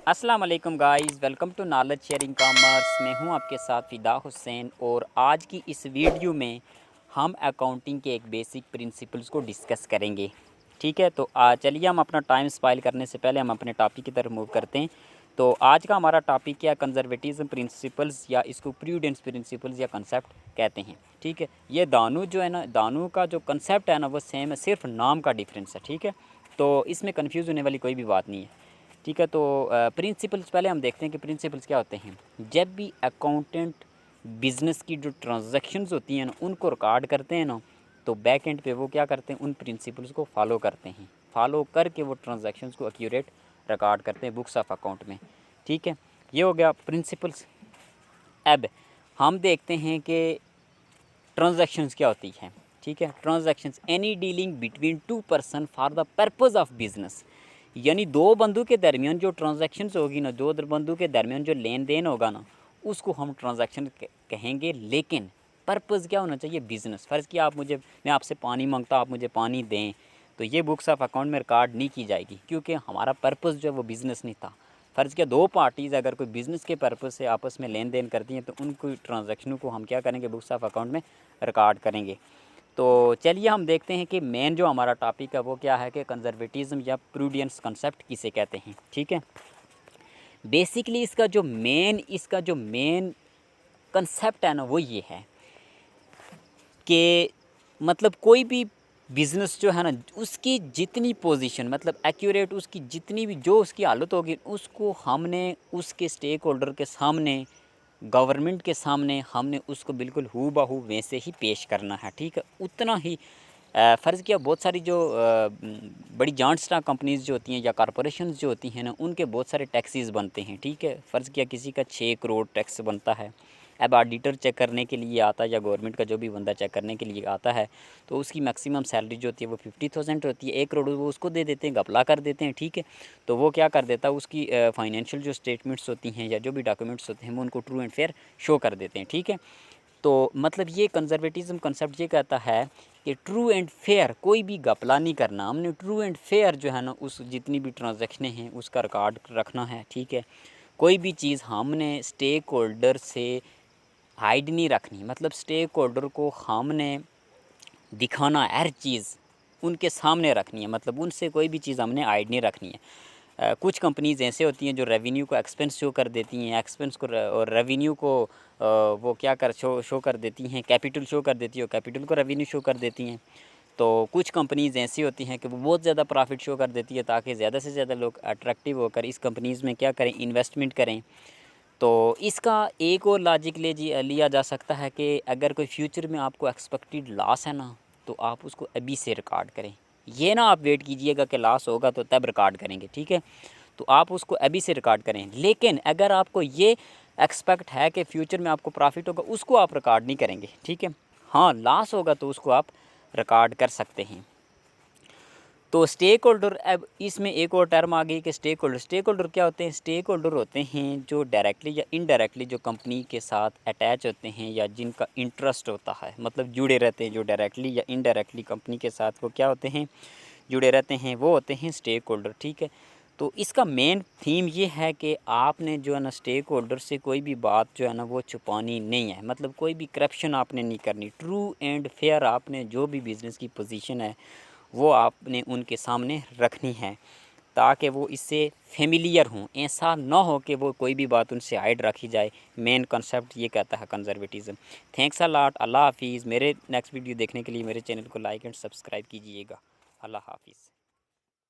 अस्सलाम वालेकुम guys, welcome to knowledge sharing commerce. मैं हूं आपके साथ फ़िदा हुसैन और आज की इस वीडियो में हम अकाउंटिंग के एक बेसिक प्रिंसिपल्स को डिस्कस करेंगे। ठीक है, तो चलिए हम अपना टाइम स्पाइल करने से पहले हम अपने टॉपिक की तरफ मूव करते हैं। तो आज का हमारा टॉपिक क्या, कंजर्वेटिज्म प्रिंसिपल्स या इसको प्रूडेंस प्रिंसिपल्स या कंसेप्ट कहते हैं। ठीक है, ये दानू जो है ना, दानू का जो कंसेप्ट है ना वो सेम है, सिर्फ नाम का डिफरेंस है। ठीक है, तो इसमें कन्फ्यूज़ होने वाली कोई भी बात नहीं है। ठीक है, तो प्रिंसिपल्स पहले हम देखते हैं कि प्रिंसिपल्स क्या होते हैं। जब भी अकाउंटेंट बिज़नेस की जो ट्रांजैक्शंस होती हैं ना उनको रिकॉर्ड करते हैं ना, तो बैक एंड पे वो क्या करते हैं, उन प्रिंसिपल्स को फॉलो करते हैं। फॉलो करके वो ट्रांजैक्शंस को एक्यूरेट रिकॉर्ड करते हैं बुक्स ऑफ अकाउंट में। ठीक है, ये हो गया प्रिंसिपल्स। अब हम देखते हैं कि ट्रांजैक्शंस क्या होती हैं। ठीक है, transactions any dealing between two person for the purpose of business, यानी दो बंदों के दरमियान जो ट्रांजैक्शंस होगी ना, दो बंदों के दरमियान जो लेन देन होगा ना, उसको हम ट्रांजैक्शन कहेंगे। लेकिन पर्पज़ क्या होना चाहिए, बिज़नेस। फ़र्ज़ किया मैं आपसे पानी मांगता, आप मुझे पानी दें, तो ये बुक्स ऑफ अकाउंट में रिकॉर्ड नहीं की जाएगी, क्योंकि हमारा पर्पज़ जो है वो बिज़नेस नहीं था। फ़र्ज़ किया दो पार्टीज़ अगर कोई बिज़नेस के पर्पज़ से आपस में लेन देन करती हैं, तो उनको ट्रांजैक्शनों को हम क्या करेंगे, बुक्स ऑफ अकाउंट में रिकॉर्ड करेंगे। तो चलिए हम देखते हैं कि मेन जो हमारा टॉपिक है वो क्या है कि कंजर्वेटिज्म या प्रूडेंस कंसेप्ट किसे कहते हैं। ठीक है, बेसिकली इसका जो मेन कंसेप्ट है ना वो ये है कि मतलब कोई भी बिज़नेस जो है ना, उसकी जितनी पोजीशन मतलब एक्यूरेट, उसकी जितनी भी जो उसकी हालत होगी, उसको हमने उसके स्टेक होल्डर के सामने, गवर्नमेंट के सामने हमने उसको बिल्कुल हू बहू वैसे ही पेश करना है। ठीक है, उतना ही फ़र्ज़ किया बहुत सारी जो बड़ी जांट स्टॉक कंपनीज़ जो होती हैं या कॉरपोरेशंस जो होती हैं ना, उनके बहुत सारे टैक्सेस बनते हैं। ठीक है, फ़र्ज़ किया किसी का 6 करोड़ टैक्स बनता है। अब ऑडिटर चेक करने के लिए आता है या गवर्नमेंट का जो भी बंदा चेक करने के लिए आता है, तो उसकी मैक्सिमम सैलरी जो होती है वो 50,000 होती है। 1 करोड़ वो उसको दे देते हैं, घपला कर देते हैं। ठीक है, तो वो क्या कर देता है, उसकी फाइनेंशियल जो स्टेटमेंट्स होती हैं या जो भी डॉक्यूमेंट्स होते हैं वो उनको ट्रू एंड फेयर शो कर देते हैं। ठीक है, तो मतलब ये कंजर्वेटिज्म कंसेप्ट ये कहता है कि ट्रू एंड फेयर, कोई भी घपला नहीं करना, हमने ट्रू एंड फेयर जो है ना उस जितनी भी ट्रांजैक्शनें हैं उसका रिकॉर्ड रखना है। ठीक है, कोई भी चीज़ हमने स्टेक होल्डर से हाइड नहीं रखनी, मतलब स्टेक होल्डर को हमने दिखाना, हर चीज़ उनके सामने रखनी है, मतलब उनसे कोई भी चीज़ हमने हाइड नहीं रखनी है। कुछ कंपनीज़ ऐसे होती हैं जो रेवेन्यू को एक्सपेंस शो कर देती हैं, एक्सपेंस को और रेवेन्यू को वो क्या कर शो कर देती हैं, कैपिटल शो कर देती है और कैपिटल को रेवेन्यू शो कर देती हैं। तो कुछ कंपनीज़ ऐसी होती हैं कि वो बहुत ज़्यादा प्रॉफिट शो कर देती है, ताकि ज़्यादा से ज़्यादा लोग अट्रैक्टिव होकर इस कंपनीज़ में क्या करें, इन्वेस्टमेंट करें। तो इसका एक और लॉजिक लिया जा सकता है कि अगर कोई फ्यूचर में आपको एक्सपेक्टेड लॉस है ना, तो आप उसको अभी से रिकॉर्ड करें। ये ना आप वेट कीजिएगा कि लॉस होगा तो तब रिकॉर्ड करेंगे। ठीक है, तो आप उसको अभी से रिकॉर्ड करें। लेकिन अगर आपको ये एक्सपेक्ट है कि फ्यूचर में आपको प्रॉफिट होगा, उसको आप रिकॉर्ड नहीं करेंगे। ठीक है, हाँ लॉस होगा तो उसको आप रिकॉर्ड कर सकते हैं। तो स्टेक होल्डर, अब इसमें एक और टर्म आ गई कि स्टेक होल्डर क्या होते हैं। स्टेक होल्डर होते हैं जो डायरेक्टली या इनडायरेक्टली जो कंपनी के साथ अटैच होते हैं या जिनका इंटरेस्ट होता है, मतलब जुड़े रहते हैं, जो डायरेक्टली या इनडायरेक्टली कंपनी के साथ वो क्या होते हैं, जुड़े रहते हैं, वो होते हैं स्टेक होल्डर। ठीक है, तो इसका मेन थीम ये है कि आपने जो है ना स्टेक होल्डर से कोई भी बात जो है ना वो छुपानी नहीं है, मतलब कोई भी करप्शन आपने नहीं करनी। ट्रू एंड फेयर आपने जो भी बिज़नेस की पोजीशन है वो आपने उनके सामने रखनी है, ताकि वो इससे फेमिलियर हों, ऐसा ना हो कि वो कोई भी बात उनसे हाइड रखी जाए। मेन कॉन्सेप्ट ये कहता है कंजर्वेटिज्म। थैंक्स अ लॉट, अल्लाह हाफिज़। मेरे नेक्स्ट वीडियो देखने के लिए मेरे चैनल को लाइक एंड सब्सक्राइब कीजिएगा। अल्लाह हाफिज़।